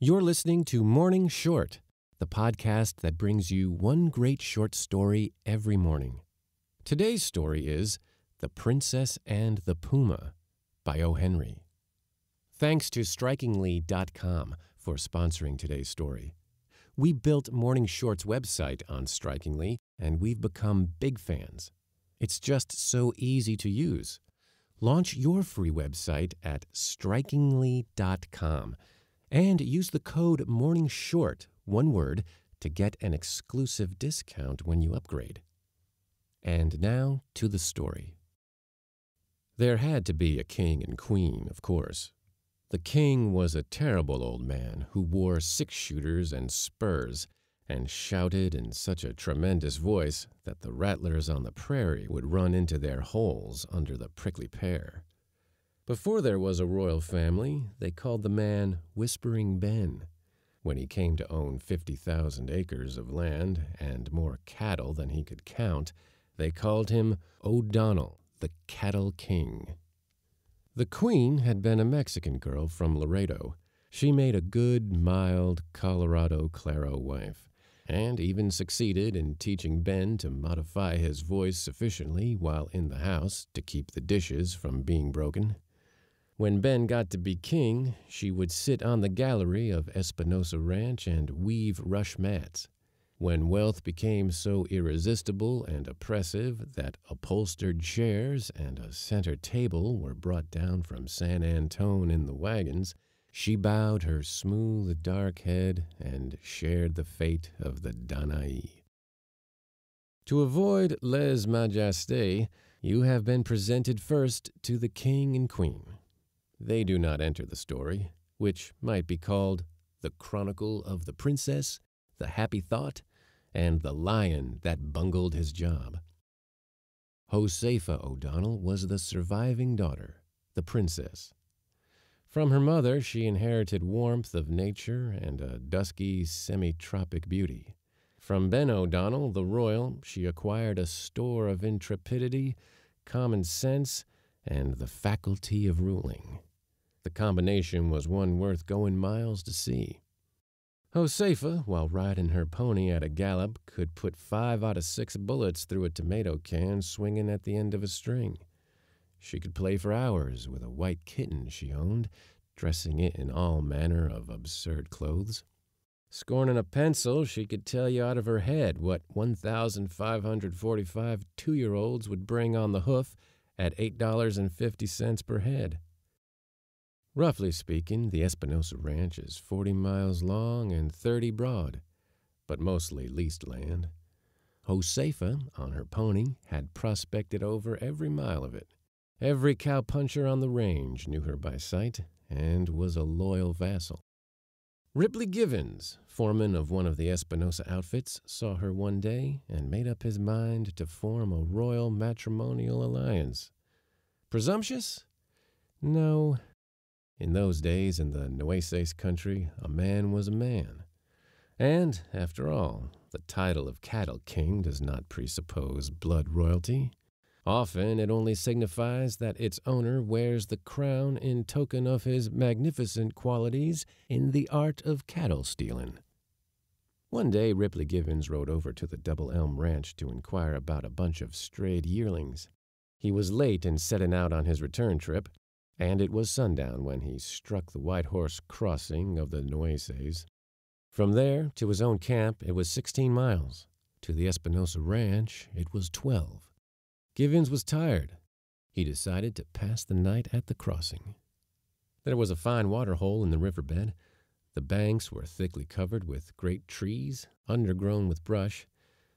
You're listening to Morning Short, the podcast that brings you one great short story every morning. Today's story is The Princess and the Puma by O. Henry. Thanks to strikingly.com for sponsoring today's story. We built Morning Short's website on Strikingly, and we've become big fans. It's just so easy to use. Launch your free website at strikingly.com and use the code MORNINGSHORT, one word, to get an exclusive discount when you upgrade. And now to the story. There had to be a king and queen, of course. The king was a terrible old man who wore six-shooters and spurs and shouted in such a tremendous voice that the rattlers on the prairie would run into their holes under the prickly pear. Before there was a royal family, they called the man Whispering Ben. When he came to own 50,000 acres of land and more cattle than he could count, they called him O'Donnell, the Cattle King. The queen had been a Mexican girl from Laredo. She made a good, mild Colorado Claro wife, and even succeeded in teaching Ben to modify his voice sufficiently while in the house to keep the dishes from being broken. When Ben got to be king, she would sit on the gallery of Espinosa Ranch and weave rush mats. When wealth became so irresistible and oppressive that upholstered chairs and a center table were brought down from San Antone in the wagons, she bowed her smooth, dark head and shared the fate of the Danae. To avoid lèse majesté, you have been presented first to the king and queen. They do not enter the story, which might be called The Chronicle of the Princess, The Happy Thought, and The Lion That Bungled His Job. Josefa O'Donnell was the surviving daughter, the princess. From her mother, she inherited warmth of nature and a dusky, semi-tropic beauty. From Ben O'Donnell, the royal, she acquired a store of intrepidity, common sense, and the faculty of ruling. The combination was one worth going miles to see. Josefa, while riding her pony at a gallop, could put 5 out of 6 bullets through a tomato can swinging at the end of a string. She could play for hours with a white kitten she owned, dressing it in all manner of absurd clothes. Scorning a pencil, she could tell you out of her head what 1,545 two-year-olds would bring on the hoof at $8.50 per head. Roughly speaking, the Espinosa Ranch is 40 miles long and 30 broad, but mostly leased land. Josefa, on her pony, had prospected over every mile of it. Every cowpuncher on the range knew her by sight and was a loyal vassal. Ripley Givens, foreman of one of the Espinosa outfits, saw her one day and made up his mind to form a royal matrimonial alliance. Presumptuous? No. In those days in the Nueces country, a man was a man. And, after all, the title of Cattle King does not presuppose blood royalty. Often it only signifies that its owner wears the crown in token of his magnificent qualities in the art of cattle stealing. One day Ripley Givens rode over to the Double Elm Ranch to inquire about a bunch of strayed yearlings. He was late in setting out on his return trip, and it was sundown when he struck the White Horse Crossing of the Nueces. From there to his own camp, it was 16 miles. To the Espinosa Ranch, it was 12. Givens was tired. He decided to pass the night at the crossing. There was a fine water hole in the riverbed. The banks were thickly covered with great trees, undergrown with brush.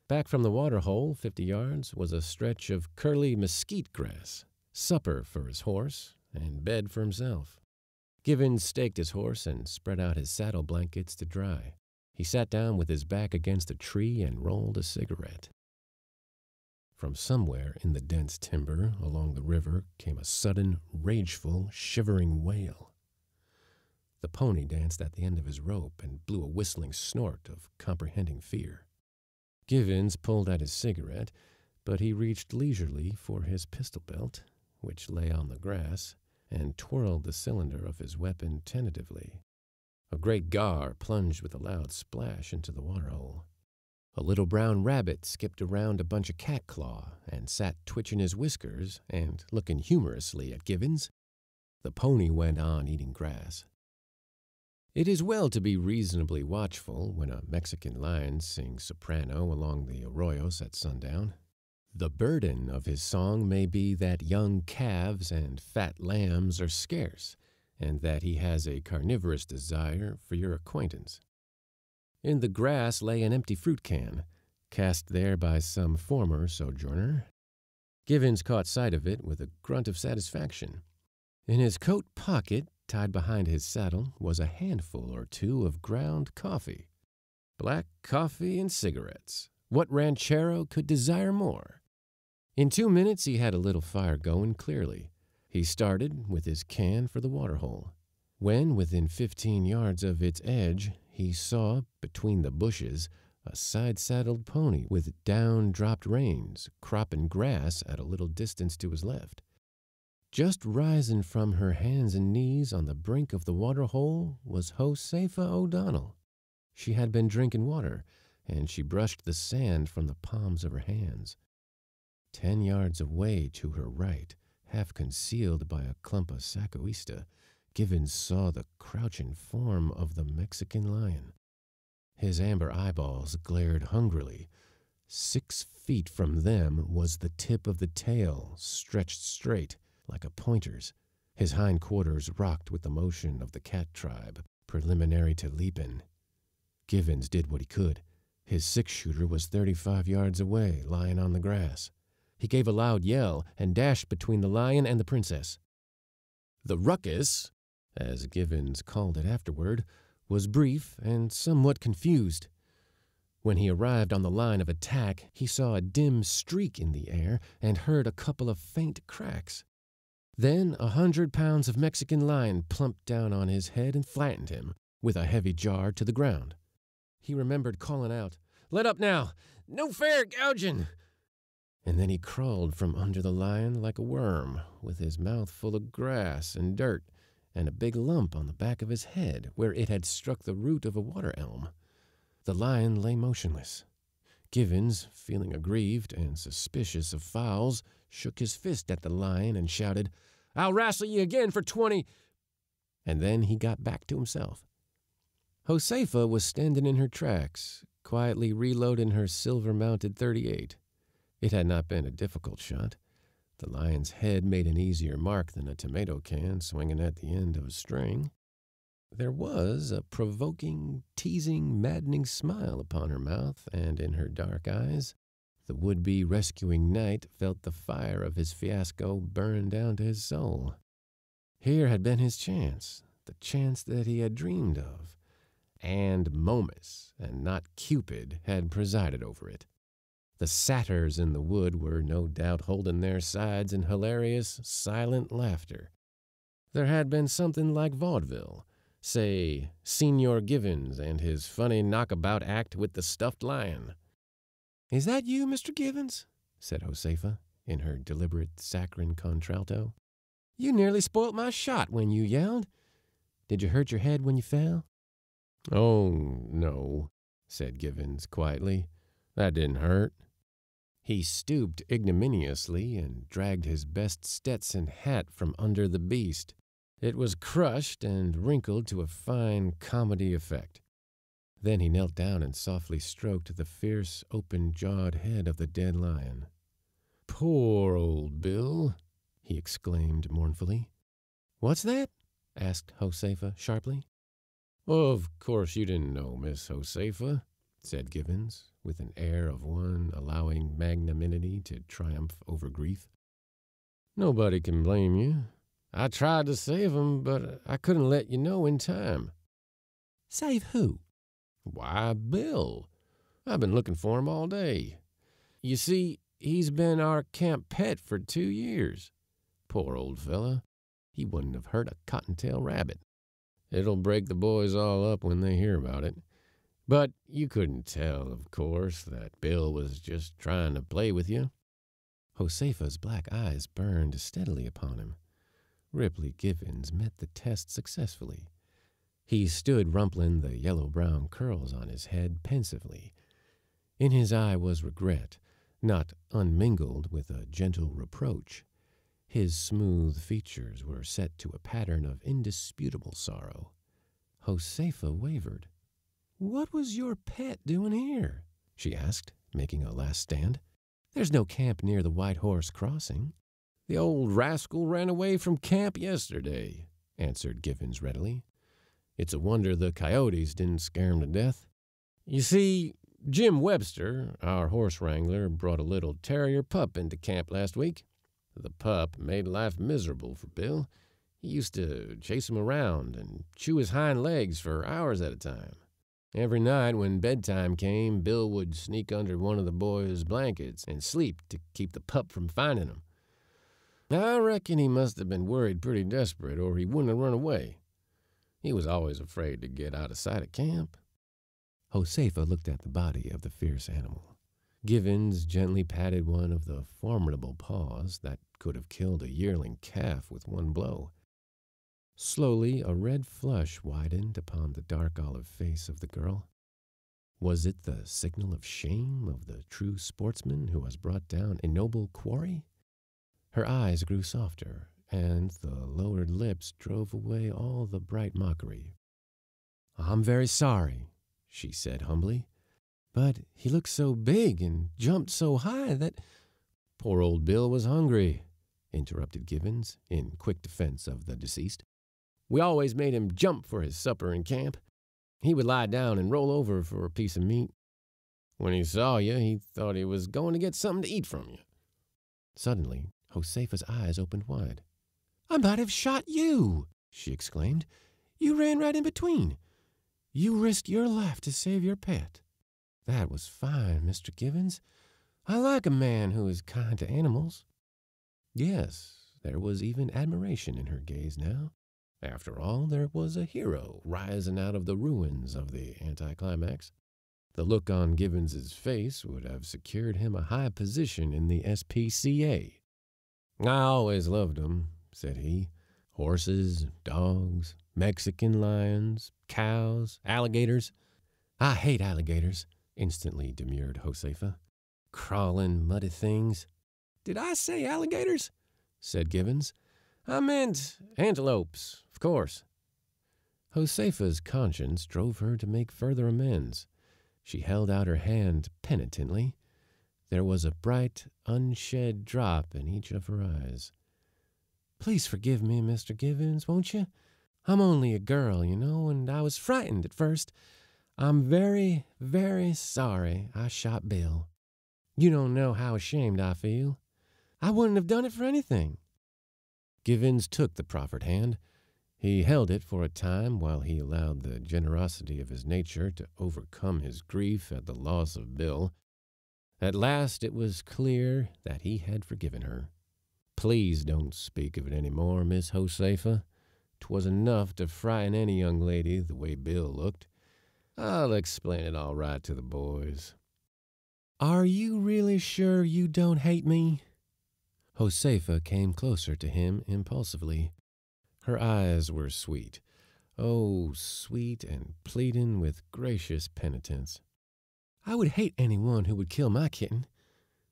Back from the water hole, 50 yards, was a stretch of curly mesquite grass, supper for his horse, and bed for himself. Givens staked his horse and spread out his saddle blankets to dry. He sat down with his back against a tree and rolled a cigarette. From somewhere in the dense timber along the river came a sudden, rageful, shivering wail. The pony danced at the end of his rope and blew a whistling snort of comprehending fear. Givens pulled at his cigarette, but he reached leisurely for his pistol belt, which lay on the grass, and twirled the cylinder of his weapon tentatively. A great gar plunged with a loud splash into the waterhole. A little brown rabbit skipped around a bunch of cat claw and sat twitching his whiskers and looking humorously at Givens. The pony went on eating grass. It is well to be reasonably watchful when a Mexican lion sings soprano along the arroyos at sundown. The burden of his song may be that young calves and fat lambs are scarce, and that he has a carnivorous desire for your acquaintance. In the grass lay an empty fruit can, cast there by some former sojourner. Givens caught sight of it with a grunt of satisfaction. In his coat pocket, tied behind his saddle, was a handful or two of ground coffee. Black coffee and cigarettes. What ranchero could desire more? In 2 minutes he had a little fire going clearly. He started with his can for the waterhole. When within 15 yards of its edge, he saw, between the bushes, a side-saddled pony with down-dropped reins, cropping grass at a little distance to his left. Just rising from her hands and knees on the brink of the waterhole was Josefa O'Donnell. She had been drinking water, and she brushed the sand from the palms of her hands. 10 yards away to her right, half concealed by a clump of sacoista, Givens saw the crouching form of the Mexican lion. His amber eyeballs glared hungrily. 6 feet from them was the tip of the tail, stretched straight, like a pointer's. His hindquarters rocked with the motion of the cat tribe, preliminary to leaping. Givens did what he could. His 6-shooter was 35 yards away, lying on the grass. He gave a loud yell and dashed between the lion and the princess. The ruckus, as Givens called it afterward, was brief and somewhat confused. When he arrived on the line of attack, he saw a dim streak in the air and heard a couple of faint cracks. Then 100 pounds of Mexican lion plumped down on his head and flattened him, with a heavy jar, to the ground. He remembered calling out, "Let up now! No fair gouging!" And then he crawled from under the lion like a worm, with his mouth full of grass and dirt, and a big lump on the back of his head where it had struck the root of a water elm. The lion lay motionless. Givens, feeling aggrieved and suspicious of fouls, shook his fist at the lion and shouted, "I'll wrestle you again for 20—" And then he got back to himself. Josefa was standing in her tracks, quietly reloading her silver-mounted .38. It had not been a difficult shot. The lion's head made an easier mark than a tomato can swinging at the end of a string. There was a provoking, teasing, maddening smile upon her mouth and in her dark eyes. The would-be rescuing knight felt the fire of his fiasco burn down to his soul. Here had been his chance, the chance that he had dreamed of, and Momus, and not Cupid, had presided over it. The satyrs in the wood were no doubt holding their sides in hilarious, silent laughter. There had been something like vaudeville, say, Senor Givens and his funny knockabout act with the stuffed lion. "Is that you, Mr. Givens?" said Josefa, in her deliberate saccharine contralto. "You nearly spoilt my shot when you yelled. Did you hurt your head when you fell?" "Oh, no," said Givens quietly. "That didn't hurt." He stooped ignominiously and dragged his best Stetson hat from under the beast. It was crushed and wrinkled to a fine comedy effect. Then he knelt down and softly stroked the fierce, open-jawed head of the dead lion. "Poor old Bill," he exclaimed mournfully. "What's that?" asked Josefa sharply. "Of course you didn't know, Miss Josefa," said Givens, with an air of one allowing magnanimity to triumph over grief. "Nobody can blame you. I tried to save him, but I couldn't let you know in time." "Save who?" "Why, Bill. I've been looking for him all day. You see, he's been our camp pet for 2 years. Poor old fella. He wouldn't have hurt a cottontail rabbit. It'll break the boys all up when they hear about it. But you couldn't tell, of course, that Bill was just trying to play with you." Josefa's black eyes burned steadily upon him. Ripley Givens met the test successfully. He stood rumpling the yellow-brown curls on his head pensively. In his eye was regret, not unmingled with a gentle reproach. His smooth features were set to a pattern of indisputable sorrow. Josefa wavered. "What was your pet doing here?" she asked, making a last stand. "There's no camp near the White Horse Crossing." "The old rascal ran away from camp yesterday," answered Givens readily. "It's a wonder the coyotes didn't scare him to death. You see, Jim Webster, our horse wrangler, brought a little terrier pup into camp last week. The pup made life miserable for Bill. He used to chase him around and chew his hind legs for hours at a time. Every night when bedtime came, Bill would sneak under one of the boys' blankets and sleep to keep the pup from finding him. I reckon he must have been worried pretty desperate, or he wouldn't have run away. He was always afraid to get out of sight of camp." Josefa looked at the body of the fierce animal. Givens gently patted one of the formidable paws that could have killed a yearling calf with one blow. Slowly, a red flush widened upon the dark olive face of the girl. Was it the signal of shame of the true sportsman who has brought down a noble quarry? Her eyes grew softer, and the lowered lips drove away all the bright mockery. "I'm very sorry," she said humbly, "but he looked so big and jumped so high that—" "Poor old Bill was hungry," interrupted Givens, in quick defense of the deceased. "We always made him jump for his supper in camp. He would lie down and roll over for a piece of meat. When he saw you, he thought he was going to get something to eat from you." Suddenly, Josefa's eyes opened wide. "I might have shot you," she exclaimed. "You ran right in between. You risked your life to save your pet. That was fine, Mr. Givens. I like a man who is kind to animals." Yes, there was even admiration in her gaze now. After all, there was a hero rising out of the ruins of the anticlimax. The look on Givens's face would have secured him a high position in the SPCA. "I always loved 'em," said he. "Horses, dogs, Mexican lions, cows, alligators." "I hate alligators," instantly demurred Josefa. "Crawling, muddy things." "Did I say alligators?" said Givens. "I meant antelopes, of course." Josefa's conscience drove her to make further amends. She held out her hand penitently. There was a bright, unshed drop in each of her eyes. "Please forgive me, Mr. Givens, won't you? I'm only a girl, you know, and I was frightened at first. I'm very, very sorry I shot Bill. You don't know how ashamed I feel. I wouldn't have done it for anything." Givens took the proffered hand. He held it for a time while he allowed the generosity of his nature to overcome his grief at the loss of Bill. At last it was clear that he had forgiven her. "Please don't speak of it any more, Miss Josefa. 'Twas enough to frighten any young lady the way Bill looked. I'll explain it all right to the boys." "Are you really sure you don't hate me?" Josefa came closer to him impulsively. Her eyes were sweet, oh, sweet and pleading with gracious penitence. "I would hate anyone who would kill my kitten.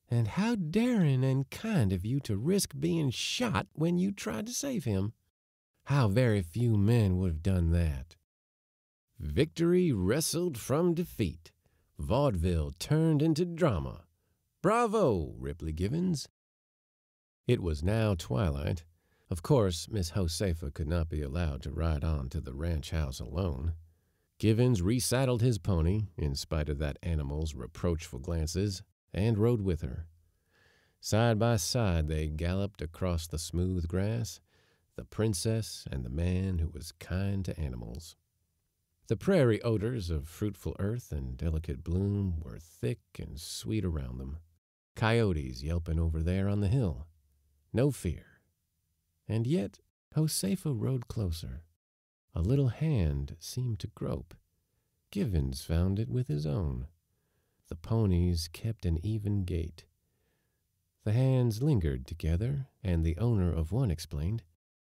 And how daring and kind of you to risk being shot when you tried to save him. How very few men would have done that." Victory wrestled from defeat. Vaudeville turned into drama. Bravo, Ripley Givens. It was now twilight. Of course, Miss Josefa could not be allowed to ride on to the ranch house alone. Givens resaddled his pony, in spite of that animal's reproachful glances, and rode with her. Side by side they galloped across the smooth grass, the princess and the man who was kind to animals. The prairie odors of fruitful earth and delicate bloom were thick and sweet around them. Coyotes yelping over there on the hill. No fear. And yet Josefa rode closer. A little hand seemed to grope. Givens found it with his own. The ponies kept an even gait. The hands lingered together, and the owner of one explained,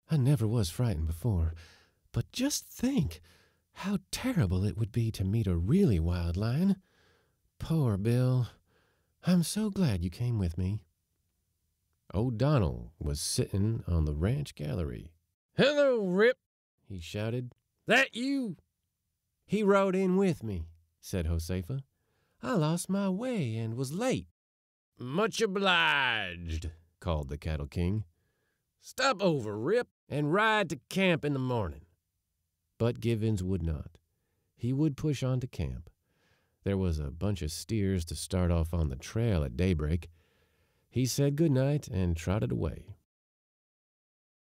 "I never was frightened before. But just think, How terrible it would be to meet a really wild lion. Poor Bill. I'm so glad you came with me. O'Donnell was sitting on the ranch gallery. "Hello, Rip," he shouted. "That you?" "He rode in with me," said Josefa. "I lost my way and was late." "Much obliged," called the Cattle King. "Stop over, Rip, and ride to camp in the morning." But Givens would not. He would push on to camp. There was a bunch of steers to start off on the trail at daybreak. He said good night and trotted away.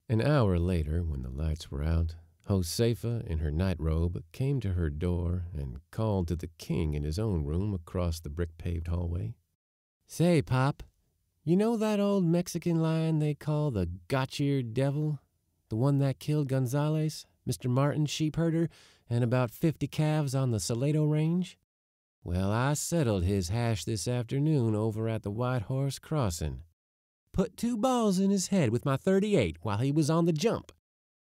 An hour later, when the lights were out, Josefa, in her nightrobe, came to her door and called to the king in his own room across the brick-paved hallway. "Say, Pop, you know that old Mexican lion they call the gotch-eared devil? The one that killed Gonzales, Mr. Martin's sheepherder, and about 50 calves on the Salado Range? Well, I settled his hash this afternoon over at the White Horse Crossing. Put 2 balls in his head with my .38 while he was on the jump.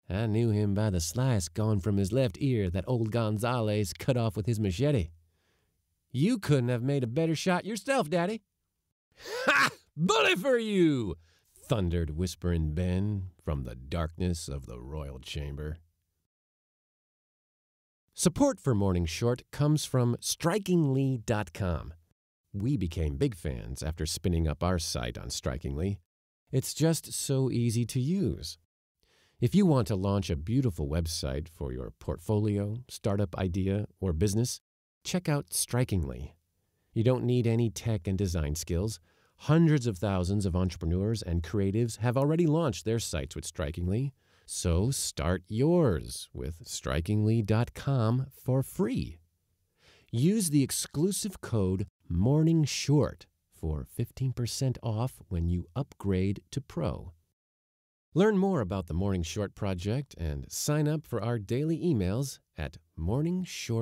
I knew him by the slice gone from his left ear that old Gonzales cut off with his machete. You couldn't have made a better shot yourself, Daddy." "Ha! Bully for you!" thundered Whispering Ben from the darkness of the royal chamber. Support for Morning Short comes from strikingly.com. We became big fans after spinning up our site on Strikingly. It's just so easy to use. If you want to launch a beautiful website for your portfolio, startup idea, or business, check out Strikingly. You don't need any tech and design skills. Hundreds of thousands of entrepreneurs and creatives have already launched their sites with Strikingly. So start yours with strikingly.com for free. Use the exclusive code MORNINGSHORT for 15% off when you upgrade to Pro. Learn more about the Morning Short project and sign up for our daily emails at morningshort.com.